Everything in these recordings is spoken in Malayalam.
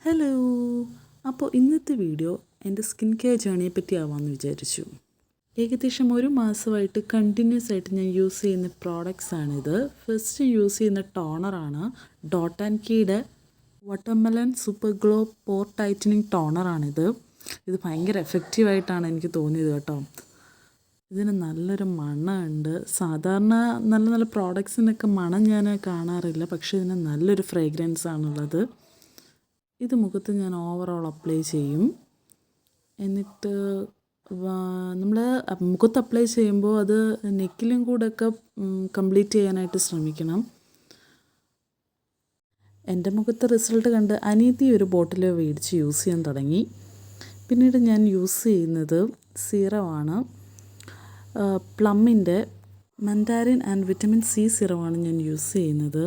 ഹലോ. അപ്പോൾ ഇന്നത്തെ വീഡിയോ എൻ്റെ സ്കിൻ കെയർ ജേണിയെ പറ്റി ആവാമെന്ന് വിചാരിച്ചു. ഏകദേശം ഒരു മാസമായിട്ട് കണ്ടിന്യൂസ് ആയിട്ട് ഞാൻ യൂസ് ചെയ്യുന്ന പ്രോഡക്റ്റ്സ് ആണിത്. ഫസ്റ്റ് യൂസ് ചെയ്യുന്ന ടോണറാണ് ഡോട്ട് ആൻഡ് കീയുടെ വാട്ടർമെലൺ സൂപ്പർ ഗ്ലോ പോർ ടൈറ്റനിങ് ടോണറാണിത്. ഇത് ഭയങ്കര എഫക്റ്റീവായിട്ടാണ് എനിക്ക് തോന്നിയത് കേട്ടോ. ഇതിന് നല്ലൊരു മണമുണ്ട്. സാധാരണ നല്ല നല്ല പ്രോഡക്ട്സിനൊക്കെ മണം ഞാൻ കാണാറില്ല, പക്ഷേ ഇതിന് നല്ലൊരു ഫ്രേഗ്രൻസ് ആണുള്ളത്. ഇത് മുഖത്ത് ഞാൻ ഓവറോൾ അപ്ലൈ ചെയ്യും. എന്നിട്ട് നമ്മൾ മുഖത്ത് അപ്ലൈ ചെയ്യുമ്പോൾ അത് നെക്കിലും കൂടെയൊക്കെ കംപ്ലീറ്റ് ചെയ്യാനായിട്ട് ശ്രമിക്കണം. എൻ്റെ മുഖത്തെ റിസൾട്ട് കണ്ട് അനിയത്തി ഒരു ബോട്ടിൽ മേടിച്ച് യൂസ് ചെയ്യാൻ തുടങ്ങി. പിന്നീട് ഞാൻ യൂസ് ചെയ്യുന്നത് സീറമാണ്. പ്ലമ്മിൻ്റെ മൻഡാരിൻ ആൻഡ് വിറ്റമിൻ സി സിറമാണ് ഞാൻ യൂസ് ചെയ്യുന്നത്.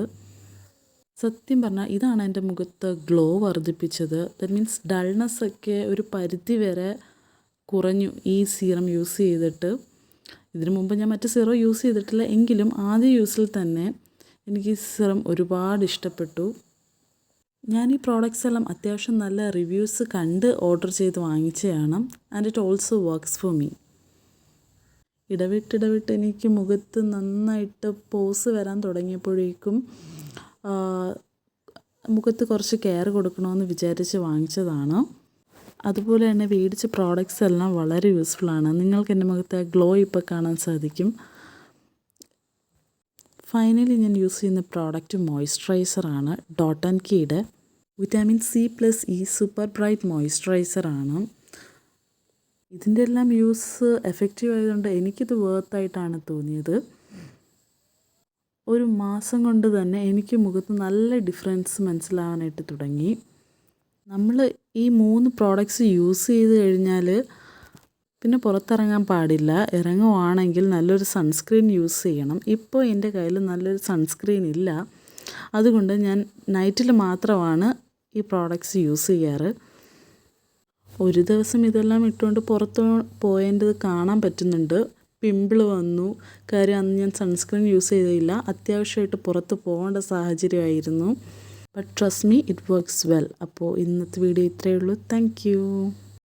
സത്യം പറഞ്ഞാൽ ഇതാണ് എൻ്റെ മുഖത്ത് ഗ്ലോ വർദ്ധിപ്പിച്ചത്. ദാറ്റ് മീൻസ് ഡൾനെസ്സൊക്കെ ഒരു പരിധി വരെ കുറഞ്ഞു ഈ സീറം യൂസ് ചെയ്തിട്ട്. ഇതിനു മുമ്പ് ഞാൻ മറ്റ് സീറം യൂസ് ചെയ്തിട്ടില്ല, എങ്കിലും ആദ്യ യൂസിൽ തന്നെ എനിക്ക് ഈ സീറം ഒരുപാട് ഇഷ്ടപ്പെട്ടു. ഞാൻ ഈ പ്രോഡക്റ്റ്സ് എല്ലാം അത്യാവശ്യം നല്ല റിവ്യൂസ് കണ്ട് ഓർഡർ ചെയ്ത് വാങ്ങിച്ചതാണ്. And it also works for me. ഇടവിട്ട് എനിക്ക് മുഖത്ത് നന്നായിട്ട് പോസ് വരാൻ തുടങ്ങിയപ്പോഴേക്കും മുഖത്ത് കുറച്ച് കെയർ കൊടുക്കണമെന്ന് വിചാരിച്ച് വാങ്ങിച്ചതാണ്. അതുപോലെ തന്നെ മേടിച്ച പ്രോഡക്റ്റ്സ് എല്ലാം വളരെ യൂസ്ഫുള്ളാണ്. നിങ്ങൾക്ക് എൻ്റെ മുഖത്തെ ഗ്ലോ ഇപ്പോൾ കാണാൻ സാധിക്കും. ഫൈനലി ഞാൻ യൂസ് ചെയ്യുന്ന പ്രോഡക്റ്റ് മോയ്സ്ചറൈസറാണ്. ഡോട്ട് ആൻഡ് കീയുടെ വിറ്റാമിൻ C+E സൂപ്പർ ബ്രൈറ്റ് മോയ്സ്ചറൈസറാണ്. ഇതിൻ്റെ എല്ലാം യൂസ് എഫക്റ്റീവ് ആയതുകൊണ്ട് എനിക്കിത് വേർത്തായിട്ടാണ് തോന്നിയത്. ഒരു മാസം കൊണ്ട് തന്നെ എനിക്ക് മുഖത്ത് നല്ല ഡിഫറൻസ് മനസ്സിലാവാനായിട്ട് തുടങ്ങി. നമ്മൾ ഈ 3 പ്രോഡക്റ്റ്സ് യൂസ് ചെയ്ത് കഴിഞ്ഞാൽ പിന്നെ പുറത്തിറങ്ങാൻ പാടില്ല. ഇറങ്ങുവാണെങ്കിൽ നല്ലൊരു സൺസ്ക്രീൻ യൂസ് ചെയ്യണം. ഇപ്പോൾ എൻ്റെ കയ്യിൽ നല്ലൊരു സൺസ്ക്രീൻ ഇല്ല, അതുകൊണ്ട് ഞാൻ നൈറ്റിൽ മാത്രമാണ് ഈ പ്രോഡക്റ്റ്സ് യൂസ് ചെയ്യാറ്. ഒരു ദിവസം ഇതെല്ലാം ഇട്ടുകൊണ്ട് പുറത്ത് പോയതിൻ്റെത് കാണാൻ പറ്റുന്നുണ്ട്. പിമ്പിൾ വന്നു. കാര്യം അന്ന് ഞാൻ സൺസ്ക്രീൻ യൂസ് ചെയ്തില്ല. അത്യാവശ്യമായിട്ട് പുറത്ത് പോകേണ്ട സാഹചര്യമായിരുന്നു. But trust me, it works well. അപ്പോൾ ഇന്നത്തെ വീഡിയോ ഇത്രയേ ഉള്ളൂ. Thank you.